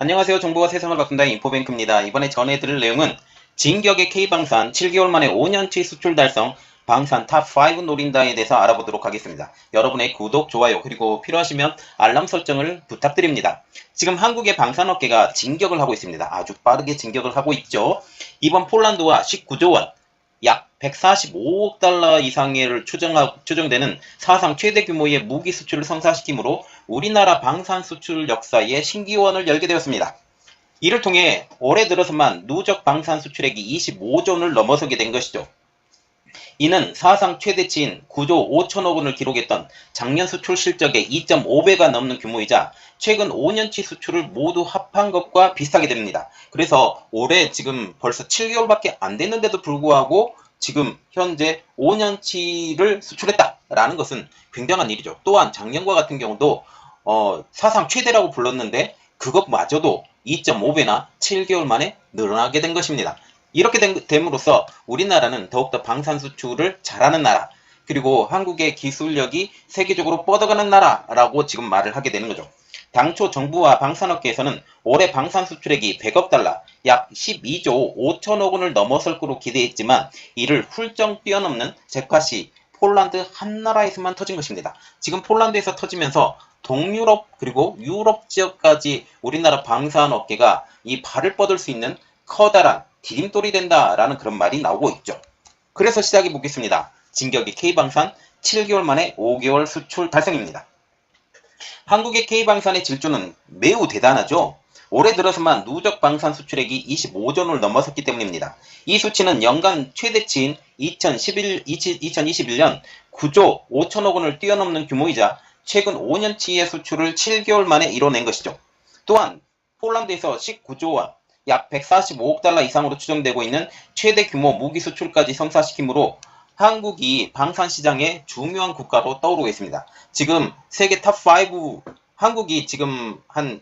안녕하세요. 정보가 세상을 바꾼다 인포뱅크입니다. 이번에 전해드릴 내용은 진격의 K방산 7개월 만에 5년치 수출 달성 방산 탑5 노린다에 대해서 알아보도록 하겠습니다. 여러분의 구독, 좋아요, 그리고 필요하시면 알람 설정을 부탁드립니다. 지금 한국의 방산업계가 진격을 하고 있습니다. 아주 빠르게 진격을 하고 있죠. 이번 폴란드와 19조 원, 약 145억 달러 이상을 추정되는 사상 최대 규모의 무기 수출을 성사시키므로 우리나라 방산 수출 역사에 신기원을 열게 되었습니다. 이를 통해 올해 들어서만 누적 방산 수출액이 25조 원을 넘어서게 된 것이죠. 이는 사상 최대치인 9조 5천억 원을 기록했던 작년 수출 실적의 2.5배가 넘는 규모이자 최근 5년치 수출을 모두 합한 것과 비슷하게 됩니다. 그래서 올해 지금 벌써 7개월밖에 안 됐는데도 불구하고 지금 현재 5년치를 수출했다라는 것은 굉장한 일이죠. 또한 작년과 같은 경우도 사상 최대라고 불렀는데 그것마저도 2.5배나 7개월 만에 늘어나게 된 것입니다. 이렇게 됨으로써 우리나라는 더욱더 방산 수출을 잘하는 나라, 그리고 한국의 기술력이 세계적으로 뻗어가는 나라라고 지금 말을 하게 되는 거죠. 당초 정부와 방산업계에서는 올해 방산 수출액이 100억 달러, 약 12조 5천억 원을 넘어설 거로 기대했지만 이를 훌쩍 뛰어넘는 잭팟이 폴란드 한 나라에서만 터진 것입니다. 지금 폴란드에서 터지면서 동유럽 그리고 유럽 지역까지 우리나라 방산업계가 이 발을 뻗을 수 있는 커다란 디딤돌이 된다라는 그런 말이 나오고 있죠. 그래서 시작해 보겠습니다. 진격의 K방산 7개월 만에 5개월 수출 달성입니다. 한국의 K방산의 질주는 매우 대단하죠. 올해 들어서만 누적 방산 수출액이 25조 원을 넘어섰기 때문입니다. 이 수치는 연간 최대치인 2021년 9조 5천억 원을 뛰어넘는 규모이자 최근 5년치의 수출을 7개월 만에 이뤄낸 것이죠. 또한 폴란드에서 19조 원, 약 145억 달러 이상으로 추정되고 있는 최대 규모 무기 수출까지 성사시키므로 한국이 방산 시장의 중요한 국가로 떠오르고 있습니다. 지금 세계 탑5 한국이 지금 한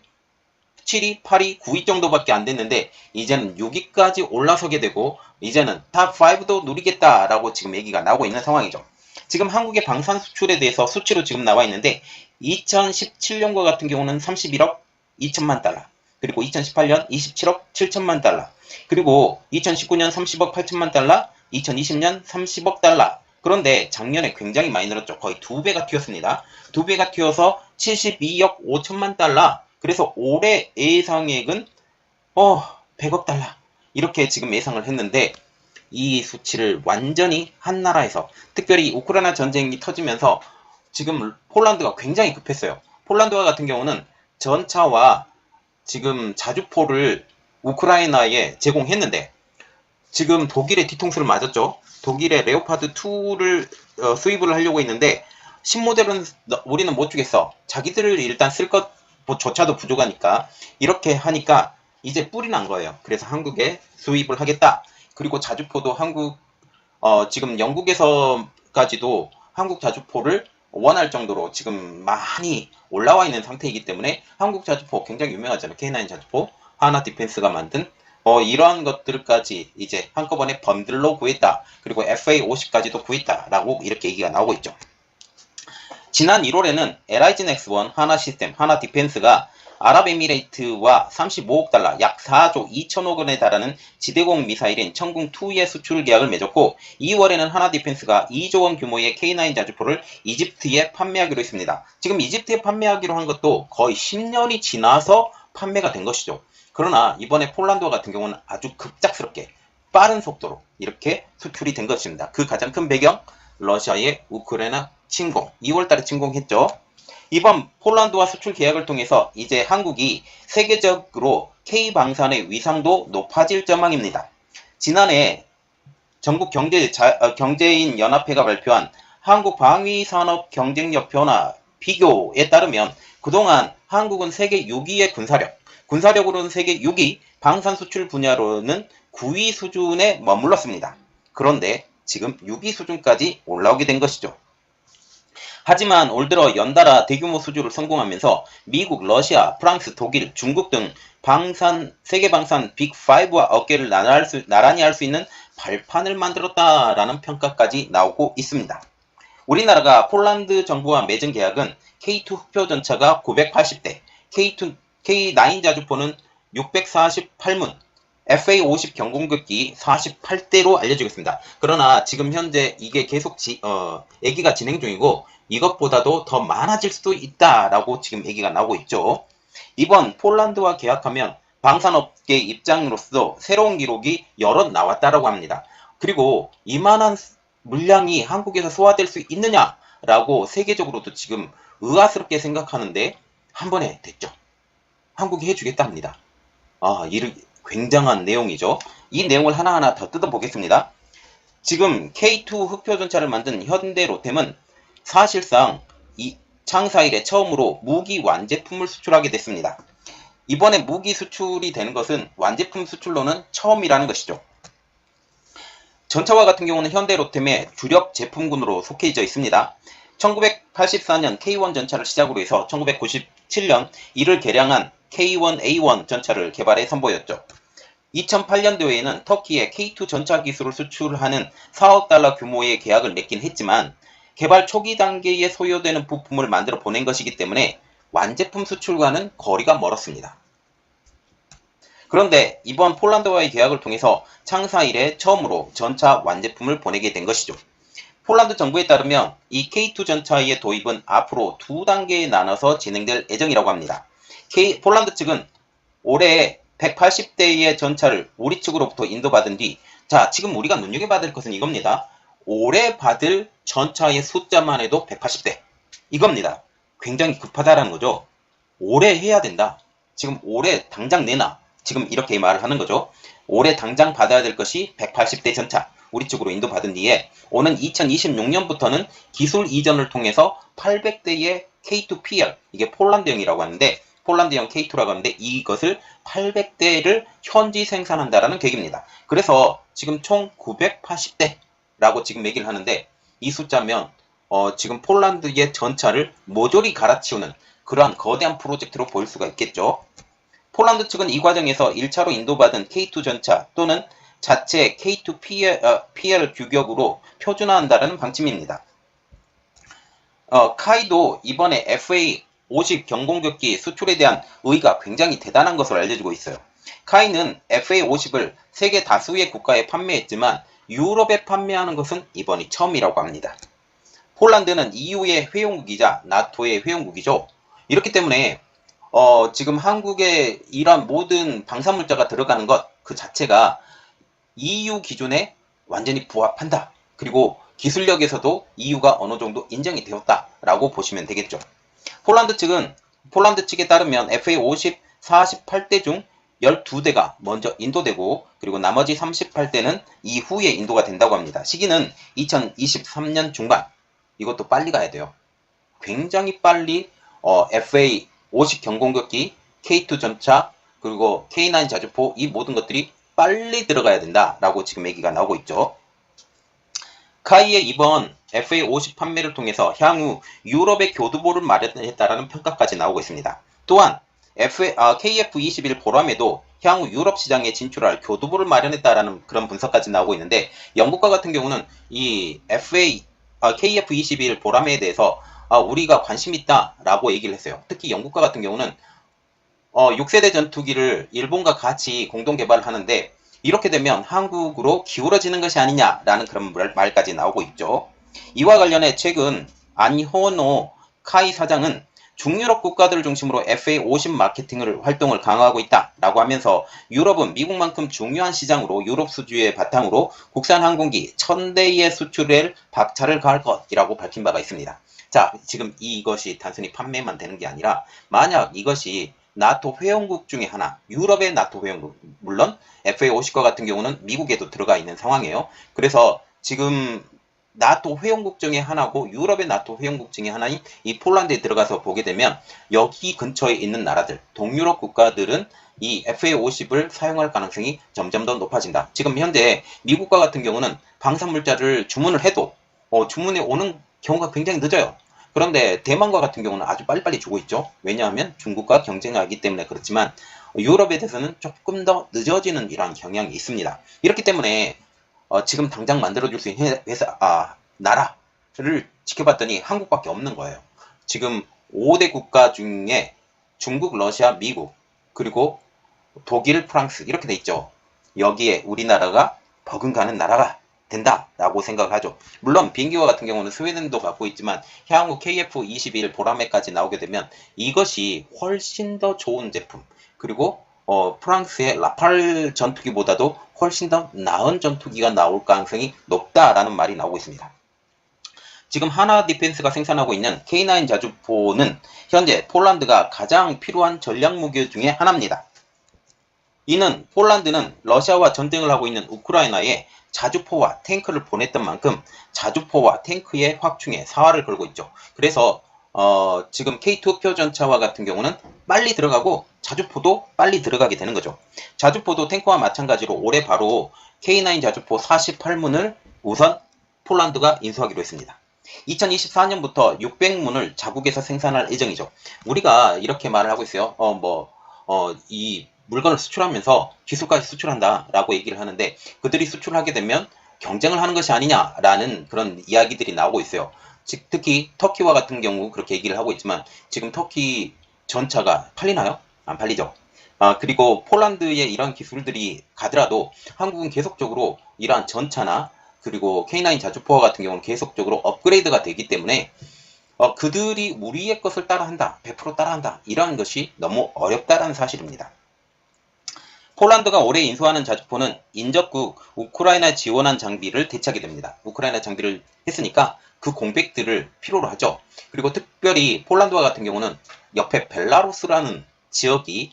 7위, 8위, 9위 정도밖에 안 됐는데 이제는 6위까지 올라서게 되고 이제는 탑5도 누리겠다라고 지금 얘기가 나오고 있는 상황이죠. 지금 한국의 방산 수출에 대해서 수치로 지금 나와 있는데 2017년과 같은 경우는 31억 2천만 달러, 그리고 2018년 27억 7천만 달러, 그리고 2019년 30억 8천만 달러, 2020년 30억 달러. 그런데 작년에 굉장히 많이 늘었죠. 거의 2배가 튀었습니다. 2배가 튀어서 72억 5천만 달러. 그래서 올해 예상액은 100억 달러. 이렇게 지금 예상을 했는데 이 수치를 완전히 한 나라에서, 특별히 우크라이나 전쟁이 터지면서 지금 폴란드가 굉장히 급했어요. 폴란드와 같은 경우는 전차와 지금 자주포를 우크라이나에 제공했는데 지금 독일의 뒤통수를 맞았죠. 독일의 레오파드 2를 수입을 하려고 했는데 신모델은 우리는 못 주겠어. 자기들을 일단 쓸 것조차도 부족하니까 이렇게 하니까 이제 뿔이 난 거예요. 그래서 한국에 수입을 하겠다. 그리고 자주포도 지금 영국에서까지도 한국 자주포를 원할 정도로 지금 많이 올라와 있는 상태이기 때문에 한국 자주포 굉장히 유명하잖아요. K9 자주포, 하나 디펜스가 만든 이러한 것들까지 이제 한꺼번에 번들로 구했다. 그리고 FA50까지도 구했다라고 이렇게 얘기가 나오고 있죠. 지난 1월에는 LIG 넥스원, 하나 시스템, 하나 디펜스가 아랍에미레이트와 35억 달러, 약 4조 2천억 원에 달하는 지대공 미사일인 천궁2의 수출 계약을 맺었고 2월에는 하나 디펜스가 2조 원 규모의 K9 자주포를 이집트에 판매하기로 했습니다. 지금 이집트에 판매하기로 한 것도 거의 10년이 지나서 판매가 된 것이죠. 그러나 이번에 폴란드와 같은 경우는 아주 급작스럽게 빠른 속도로 이렇게 수출이 된 것입니다. 그 가장 큰 배경, 러시아의 우크라이나 침공, 2월달에 침공했죠. 이번 폴란드와 수출 계약을 통해서 이제 한국이 세계적으로 K방산의 위상도 높아질 전망입니다. 지난해 전국 경제인 연합회가 발표한 한국 방위산업 경쟁력 변화 비교에 따르면 그동안 한국은 세계 6위의 군사력으로는 세계 6위, 방산 수출 분야로는 9위 수준에 머물렀습니다. 그런데 지금 6위 수준까지 올라오게 된 것이죠. 하지만 올 들어 연달아 대규모 수주를 성공하면서 미국, 러시아, 프랑스, 독일, 중국 등 세계 방산 빅5와 어깨를 나란히 할 수 있는 발판을 만들었다라는 평가까지 나오고 있습니다. 우리나라가 폴란드 정부와 맺은 계약은 K2 흑표 전차가 980대, K9 자주포는 648문, FA-50 경공격기 48대로 알려지고 있습니다. 그러나 지금 현재 이게 계속 얘기가 진행 중이고 이것보다도 더 많아질 수도 있다라고 지금 얘기가 나오고 있죠. 이번 폴란드와 계약하면 방산업계 입장으로서 새로운 기록이 여럿 나왔다라고 합니다. 그리고 이만한 물량이 한국에서 소화될 수 있느냐라고 세계적으로도 지금 의아스럽게 생각하는데 한 번에 됐죠. 한국이 해주겠다 합니다. 굉장한 내용이죠. 이 내용을 하나하나 더 뜯어보겠습니다. 지금 K2 흑표전차를 만든 현대 로템은 사실상 이 창사 이래 처음으로 무기 완제품을 수출하게 됐습니다. 이번에 무기 수출이 되는 것은 완제품 수출로는 처음이라는 것이죠. 전차와 같은 경우는 현대 로템의 주력 제품군으로 속해져 있습니다. 1984년 K1 전차를 시작으로 해서 1997년 이를 개량한 K1A1 전차를 개발해 선보였죠. 2008년도에는 터키에 K2 전차 기술을 수출하는 4억 달러 규모의 계약을 맺긴 했지만 개발 초기 단계에 소요되는 부품을 만들어 보낸 것이기 때문에 완제품 수출과는 거리가 멀었습니다. 그런데 이번 폴란드와의 계약을 통해서 창사 이래 처음으로 전차 완제품을 보내게 된 것이죠. 폴란드 정부에 따르면 이 K2 전차의 도입은 앞으로 두 단계에 나눠서 진행될 예정이라고 합니다. 폴란드 측은 올해 180대의 전차를 우리 측으로부터 인도받은 뒤, 지금 우리가 눈여겨봐야 될 것은 이겁니다. 올해 받을 전차의 숫자만 해도 180대. 이겁니다. 굉장히 급하다라는 거죠. 올해 해야 된다. 지금 올해 당장 내놔. 지금 이렇게 말을 하는 거죠. 올해 당장 받아야 될 것이 180대 전차. 우리 측으로 인도받은 뒤에 오는 2026년부터는 기술 이전을 통해서 800대의 K2PL, 이게 폴란드형이라고 하는데 폴란드형 K2라고 하는데 이것을 800대를 현지 생산한다라는 계획입니다. 그래서 지금 총 980대라고 지금 얘기를 하는데 이 숫자면 지금 폴란드의 전차를 모조리 갈아치우는 그러한 거대한 프로젝트로 보일 수가 있겠죠. 폴란드 측은 이 과정에서 1차로 인도받은 K2 전차 또는 자체 K2PL 규격으로 표준화한다는 방침입니다. 카이도 이번에 FA-50 경공격기 수출에 대한 의의가 굉장히 대단한 것으로 알려지고 있어요. 카이는 FA-50을 세계 다수의 국가에 판매했지만 유럽에 판매하는 것은 이번이 처음이라고 합니다. 폴란드는 EU의 회원국이자 나토의 회원국이죠. 이렇기 때문에 지금 한국에 이런 모든 방산물자가 들어가는 것 그 자체가 EU 기준에 완전히 부합한다. 그리고 기술력에서도 EU가 어느 정도 인정이 되었다라고 보시면 되겠죠. 폴란드 측에 따르면 FA-50 48대 중 12대가 먼저 인도되고 그리고 나머지 38대는 이후에 인도가 된다고 합니다. 시기는 2023년 중반. 이것도 빨리 가야 돼요. 굉장히 빨리 FA-50 경공격기, K2 전차, 그리고 K9 자주포 이 모든 것들이 빨리 들어가야 된다라고 지금 얘기가 나오고 있죠. 카이의 이번 FA-50 판매를 통해서 향후 유럽의 교두보를 마련했다라는 평가까지 나오고 있습니다. 또한 KF-21 보람에도 향후 유럽 시장에 진출할 교두보를 마련했다라는 그런 분석까지 나오고 있는데 영국과 같은 경우는 이 KF-21 보람에 대해서 우리가 관심 있다라고 얘기를 했어요. 특히 영국과 같은 경우는 6세대 전투기를 일본과 같이 공동 개발을 하는데 이렇게 되면 한국으로 기울어지는 것이 아니냐라는 그런 말까지 나오고 있죠. 이와 관련해 최근 안효노 카이 사장은 중유럽 국가들을 중심으로 FA-50 활동을 강화하고 있다라고 하면서 유럽은 미국만큼 중요한 시장으로 유럽 수주의 바탕으로 국산 항공기 1000대의 수출에 박차를 가할 것이라고 밝힌 바가 있습니다. 지금 이것이 단순히 판매만 되는 게 아니라 만약 이것이 나토 회원국 중에 하나, 유럽의 나토 회원국, 물론 FA-50과 같은 경우는 미국에도 들어가 있는 상황이에요. 그래서 지금 나토 회원국 중에 하나고 유럽의 나토 회원국 중에 하나인 이 폴란드에 들어가서 보게 되면 여기 근처에 있는 나라들, 동유럽 국가들은 이 FA-50을 사용할 가능성이 점점 더 높아진다. 지금 현재 미국과 같은 경우는 방산물자를 주문을 해도 주문이 오는 경우가 굉장히 늦어요. 그런데 대만과 같은 경우는 아주 빨리빨리 주고 있죠. 왜냐하면 중국과 경쟁하기 때문에 그렇지만 유럽에 대해서는 조금 더 늦어지는 이러한 경향이 있습니다. 이렇기 때문에 지금 당장 만들어줄 수 있는 나라를 지켜봤더니 한국밖에 없는 거예요. 지금 5대 국가 중에 중국, 러시아, 미국, 그리고 독일, 프랑스 이렇게 돼 있죠. 여기에 우리나라가 버금가는 나라가 된다라고 생각을 하죠. 물론 비행기와 같은 경우는 스웨덴도 갖고 있지만 향후 KF-21 보라매까지 나오게 되면 이것이 훨씬 더 좋은 제품, 그리고 프랑스의 라팔 전투기보다도 훨씬 더 나은 전투기가 나올 가능성이 높다라는 말이 나오고 있습니다. 지금 하나 디펜스가 생산하고 있는 K9 자주포는 현재 폴란드가 가장 필요한 전략 무기 중에 하나입니다. 이는 폴란드는 러시아와 전쟁을 하고 있는 우크라이나에 자주포와 탱크를 보냈던 만큼 자주포와 탱크의 확충에 사활을 걸고 있죠. 그래서 지금 K2 표전차와 같은 경우는 빨리 들어가고 자주포도 빨리 들어가게 되는 거죠. 자주포도 탱크와 마찬가지로 올해 바로 K9 자주포 48문을 우선 폴란드가 인수하기로 했습니다. 2024년부터 600문을 자국에서 생산할 예정이죠. 우리가 이렇게 말을 하고 있어요. 이 물건을 수출하면서 기술까지 수출한다라고 얘기를 하는데, 그들이 수출하게 되면 경쟁을 하는 것이 아니냐라는 그런 이야기들이 나오고 있어요. 특히 터키와 같은 경우 그렇게 얘기를 하고 있지만 지금 터키 전차가 팔리나요? 안 팔리죠. 그리고 폴란드의 이런 기술들이 가더라도 한국은 계속적으로 이러한 전차나 그리고 K9 자주포와 같은 경우는 계속적으로 업그레이드가 되기 때문에 그들이 우리의 것을 따라한다, 100% 따라한다, 이러한 것이 너무 어렵다라는 사실입니다. 폴란드가 올해 인수하는 자주포는 인접국 우크라이나 지원한 장비를 대체하게 됩니다. 우크라이나 장비를 했으니까 그 공백들을 필요로 하죠. 그리고 특별히 폴란드와 같은 경우는 옆에 벨라루스라는 지역이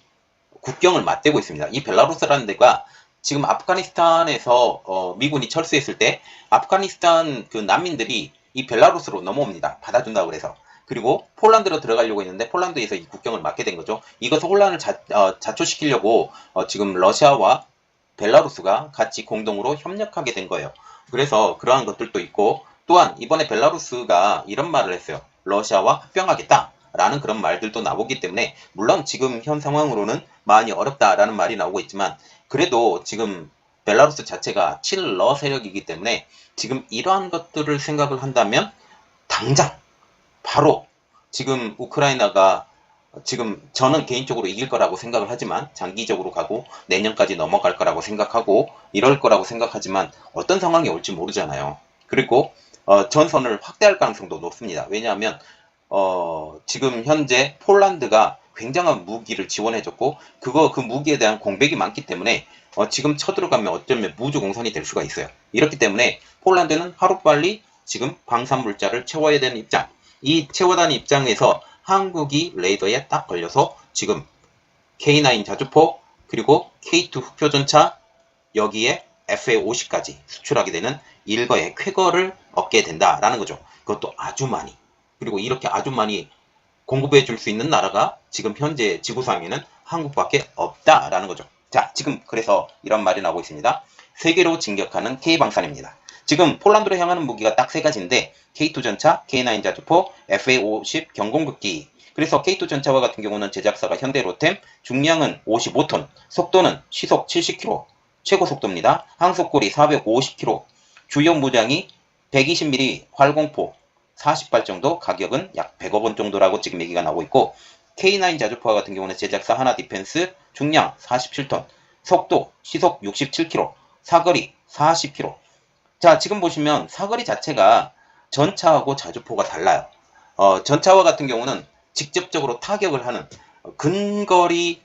국경을 맞대고 있습니다. 이 벨라루스라는 데가 지금 아프가니스탄에서 미군이 철수했을 때 아프가니스탄 그 난민들이 이 벨라루스로 넘어옵니다. 받아준다고 그래서. 그리고 폴란드로 들어가려고 했는데 폴란드에서 이 국경을 막게 된 거죠. 이것을 혼란을 자초시키려고 지금 러시아와 벨라루스가 같이 공동으로 협력하게 된 거예요. 그래서 그러한 것들도 있고, 또한 이번에 벨라루스가 이런 말을 했어요. 러시아와 합병하겠다 라는 그런 말들도 나오기 때문에, 물론 지금 현 상황으로는 많이 어렵다라는 말이 나오고 있지만 그래도 지금 벨라루스 자체가 친러 세력이기 때문에 지금 이러한 것들을 생각을 한다면 당장 바로 지금 우크라이나가 지금 저는 개인적으로 이길 거라고 생각을 하지만 장기적으로 가고 내년까지 넘어갈 거라고 생각하고 이럴 거라고 생각하지만 어떤 상황이 올지 모르잖아요. 그리고 전선을 확대할 가능성도 높습니다. 왜냐하면 지금 현재 폴란드가 굉장한 무기를 지원해줬고 그 무기에 대한 공백이 많기 때문에 지금 쳐들어가면 어쩌면 무주공선이 될 수가 있어요. 이렇기 때문에 폴란드는 하루빨리 지금 방산물자를 채워야 되는 입장, 이 채워다는 입장에서 한국이 레이더에 딱 걸려서 지금 K9 자주포 그리고 K2 흑표전차 여기에 FA50까지 수출하게 되는 일거의 쾌거를 얻게 된다라는 거죠. 그것도 아주 많이. 그리고 이렇게 아주 많이 공급해 줄 수 있는 나라가 지금 현재 지구상에는 한국밖에 없다라는 거죠. 자, 지금 그래서 이런 말이 나오고 있습니다. 세계로 진격하는 K방산입니다. 지금 폴란드로 향하는 무기가 딱 세 가지인데 K2 전차, K9 자주포, FA50 경공급기. 그래서 K2 전차와 같은 경우는 제작사가 현대로템, 중량은 55톤, 속도는 시속 70km, 최고 속도입니다. 항속거리 450km, 주요 무장이 120mm 활공포 40발 정도, 가격은 약 100억 원 정도라고 지금 얘기가 나오고 있고, K9 자주포와 같은 경우는 제작사 하나 디펜스, 중량 47톤, 속도 시속 67km, 사거리 40km. 자, 지금 보시면 사거리 자체가 전차하고 자주포가 달라요. 전차와 같은 경우는 직접적으로 타격을 하는 근거리용이에요.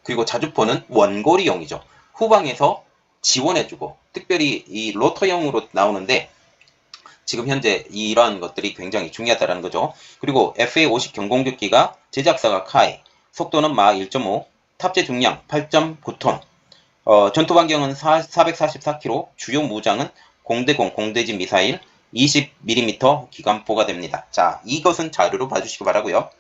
그리고 자주포는 원거리용이죠. 후방에서 지원해주고, 특별히 이 로터형으로 나오는데 지금 현재 이러한 것들이 굉장히 중요하다는 거죠. 그리고 FA50 경공격기가 제작사가 카이, 속도는 마 1.5, 탑재 중량 8.9톤, 전투 반경은 444km, 주요 무장은 공대공, 공대지 미사일 20mm 기관포가 됩니다. 자, 이것은 자료로 봐주시기 바라고요.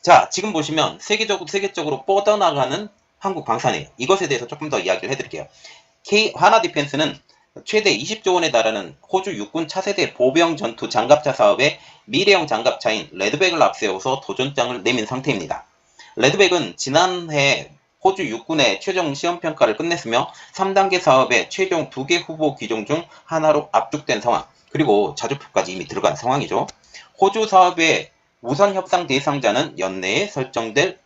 자, 지금 보시면 세계적으로 뻗어나가는 한국 방산이에요. 이것에 대해서 조금 더 이야기를 해드릴게요. 하나 디펜스는 최대 20조 원에 달하는 호주 육군 차세대 보병 전투 장갑차 사업에 미래형 장갑차인 레드백을 앞세워서 도전장을 내민 상태입니다. 레드백은 지난해 호주 육군의 최종 시험평가를 끝냈으며 3단계 사업의 최종 2개 후보 기종 중 하나로 압축된 상황, 그리고 자주포까지 이미 들어간 상황이죠. 호주 사업의 우선 협상 대상자는 연내에 설정될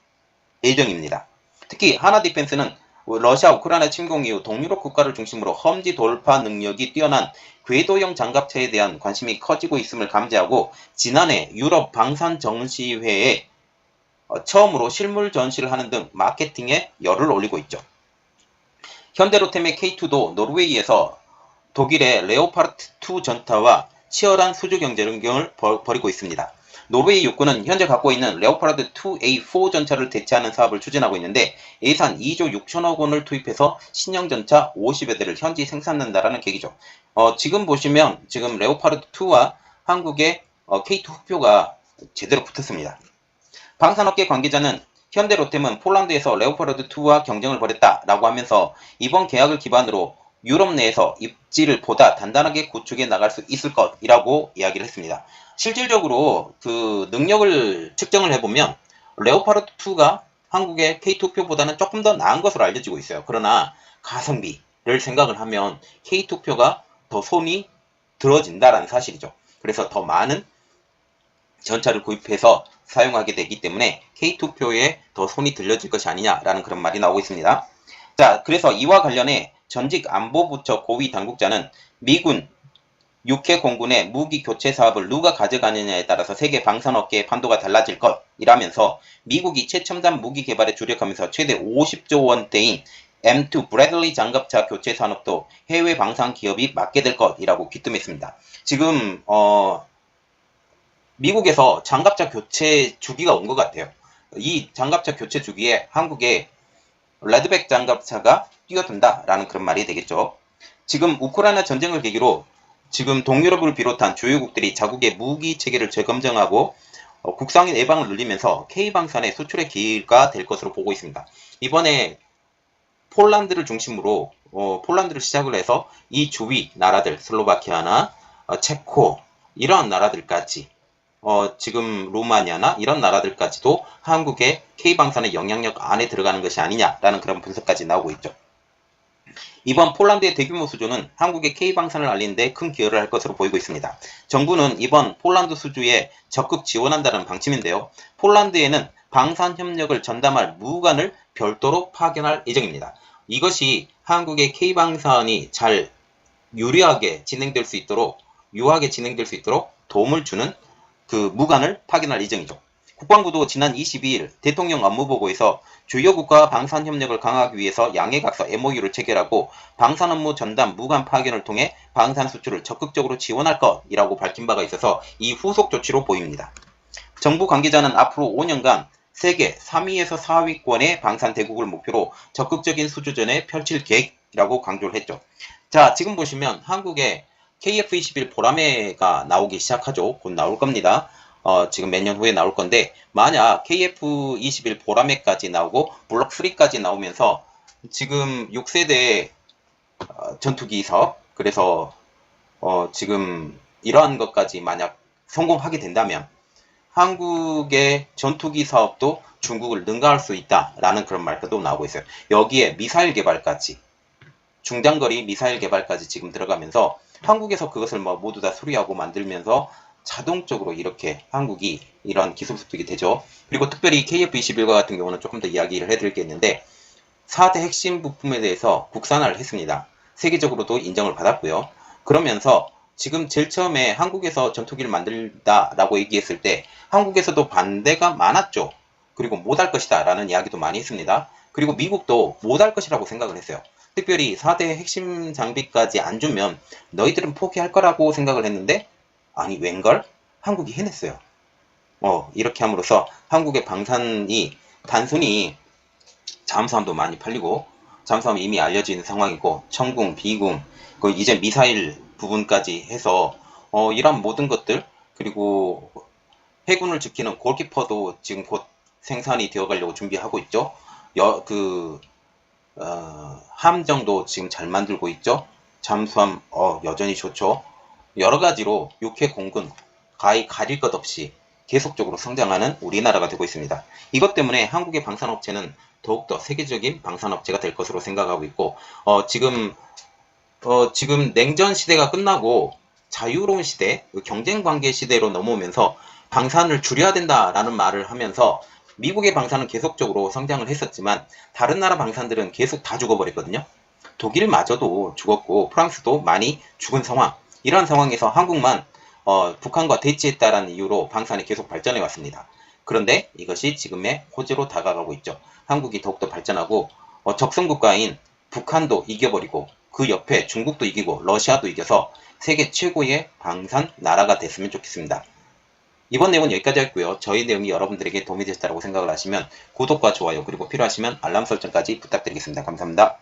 예정입니다. 특히 하나 디펜스는 러시아 우크라이나 침공 이후 동유럽 국가를 중심으로 험지 돌파 능력이 뛰어난 궤도형 장갑차에 대한 관심이 커지고 있음을 감지하고 지난해 유럽 방산 전시회에 처음으로 실물 전시를 하는 등 마케팅에 열을 올리고 있죠. 현대로템의 K2도 노르웨이에서 독일의 레오파르트 2 전차와 치열한 수주 경쟁을 벌이고 있습니다. 노르웨이 육군은 현재 갖고 있는 레오파르드 2A4 전차를 대체하는 사업을 추진하고 있는데 예산 2조 6천억 원을 투입해서 신형 전차 50여 대를 현지 생산한다라는 계기죠. 지금 보시면 지금 레오파르드 2와 한국의 K2 흑표가 제대로 붙었습니다. 방산업계 관계자는 현대로템은 폴란드에서 레오파르드 2와 경쟁을 벌였다라고 하면서 이번 계약을 기반으로 유럽 내에서 입지를 보다 단단하게 구축해 나갈 수 있을 것이라고 이야기를 했습니다. 실질적으로 그 능력을 측정을 해보면 레오파르드 2가 한국의 K2표보다는 조금 더 나은 것으로 알려지고 있어요. 그러나 가성비를 생각을 하면 K2표가 더 손이 들어진다라는 사실이죠. 그래서 더 많은 전차를 구입해서 사용하게 되기 때문에 K2표에 더 손이 들려질 것이 아니냐라는 그런 말이 나오고 있습니다. 자, 그래서 이와 관련해 전직 안보부처 고위 당국자는 미군 6회 공군의 무기 교체 사업을 누가 가져가느냐에 따라서 세계 방산업계의 판도가 달라질 것이라면서 미국이 최첨단 무기 개발에 주력하면서 최대 50조 원대인 M2 브래들리 장갑차 교체 산업도 해외 방산 기업이 맡게 될 것이라고 귀뜸했습니다. 지금 미국에서 장갑차 교체 주기가 온 것 같아요. 이 장갑차 교체 주기에 한국의 레드백 장갑차가 뛰어든다라는 그런 말이 되겠죠. 지금 우크라이나 전쟁을 계기로 지금 동유럽을 비롯한 주요국들이 자국의 무기 체계를 재검증하고 국상의 예방을 늘리면서 K방산의 수출의 기회가 될 것으로 보고 있습니다. 이번에 폴란드를 중심으로 폴란드를 시작을 해서 이 주위 나라들 슬로바키아나 체코 이러한 나라들까지 지금 루마니아나 이런 나라들까지도 한국의 K방산의 영향력 안에 들어가는 것이 아니냐라는 그런 분석까지 나오고 있죠. 이번 폴란드의 대규모 수주는 한국의 K방산을 알리는 데 큰 기여를 할 것으로 보이고 있습니다. 정부는 이번 폴란드 수주에 적극 지원한다는 방침인데요. 폴란드에는 방산 협력을 전담할 무관을 별도로 파견할 예정입니다. 이것이 한국의 K방산이 잘 유리하게 진행될 수 있도록 유하게 진행될 수 있도록 도움을 주는 그 무관을 파견할 예정이죠. 국방부도 지난 22일 대통령 업무보고에서 주요 국가와 방산 협력을 강화하기 위해서 양해각서 MOU를 체결하고 방산 업무 전담 무관 파견을 통해 방산 수출을 적극적으로 지원할 것이라고 밝힌 바가 있어서 이 후속 조치로 보입니다. 정부 관계자는 앞으로 5년간 세계 3위에서 4위권의 방산 대국을 목표로 적극적인 수주전에 펼칠 계획이라고 강조를 했죠. 자, 지금 보시면 한국의 KF21 보라매가 나오기 시작하죠. 곧 나올 겁니다. 지금 몇 년 후에 나올 건데 만약 KF21 보라매까지 나오고 블록 3까지 나오면서 지금 6세대 전투기 사업 그래서 지금 이러한 것까지 만약 성공하게 된다면 한국의 전투기 사업도 중국을 능가할 수 있다라는 그런 말도 나오고 있어요. 여기에 미사일 개발까지 중장거리 미사일 개발까지 지금 들어가면서 한국에서 그것을 모두 다 수리하고 만들면서 자동적으로 이렇게 한국이 이런 기술 습득이 되죠. 그리고 특별히 KF21과 같은 경우는 조금 더 이야기를 해드릴 게 있는데 4대 핵심 부품에 대해서 국산화를 했습니다. 세계적으로도 인정을 받았고요. 그러면서 지금 제일 처음에 한국에서 전투기를 만들다라고 얘기했을 때 한국에서도 반대가 많았죠. 그리고 못할 것이다 라는 이야기도 많이 했습니다. 그리고 미국도 못할 것이라고 생각을 했어요. 특별히 4대 핵심 장비까지 안 주면 너희들은 포기할 거라고 생각을 했는데 아니 웬걸? 한국이 해냈어요. 이렇게 함으로써 한국의 방산이 단순히 잠수함도 많이 팔리고 잠수함 이미 알려진 상황이고 청궁, 비궁, 이제 미사일 부분까지 해서 이런 모든 것들 그리고 해군을 지키는 골키퍼도 지금 곧 생산이 되어가려고 준비하고 있죠. 함정도 지금 잘 만들고 있죠. 잠수함 여전히 좋죠. 여러 가지로 육해 공군 가릴 것 없이 계속적으로 성장하는 우리나라가 되고 있습니다. 이것 때문에 한국의 방산업체는 더욱더 세계적인 방산업체가 될 것으로 생각하고 있고 지금 냉전 시대가 끝나고 자유로운 시대, 경쟁관계 시대로 넘어오면서 방산을 줄여야 된다라는 말을 하면서 미국의 방산은 계속적으로 성장을 했었지만 다른 나라 방산들은 계속 다 죽어버렸거든요. 독일마저도 죽었고 프랑스도 많이 죽은 상황. 이러한 상황에서 한국만 북한과 대치했다라는 이유로 방산이 계속 발전해 왔습니다. 그런데 이것이 지금의 호재로 다가가고 있죠. 한국이 더욱더 발전하고 적성국가인 북한도 이겨버리고 그 옆에 중국도 이기고 러시아도 이겨서 세계 최고의 방산 나라가 됐으면 좋겠습니다. 이번 내용은 여기까지 하고요. 저희 내용이 여러분들에게 도움이 되셨다고 생각을 하시면 구독과 좋아요 그리고 필요하시면 알람 설정까지 부탁드리겠습니다. 감사합니다.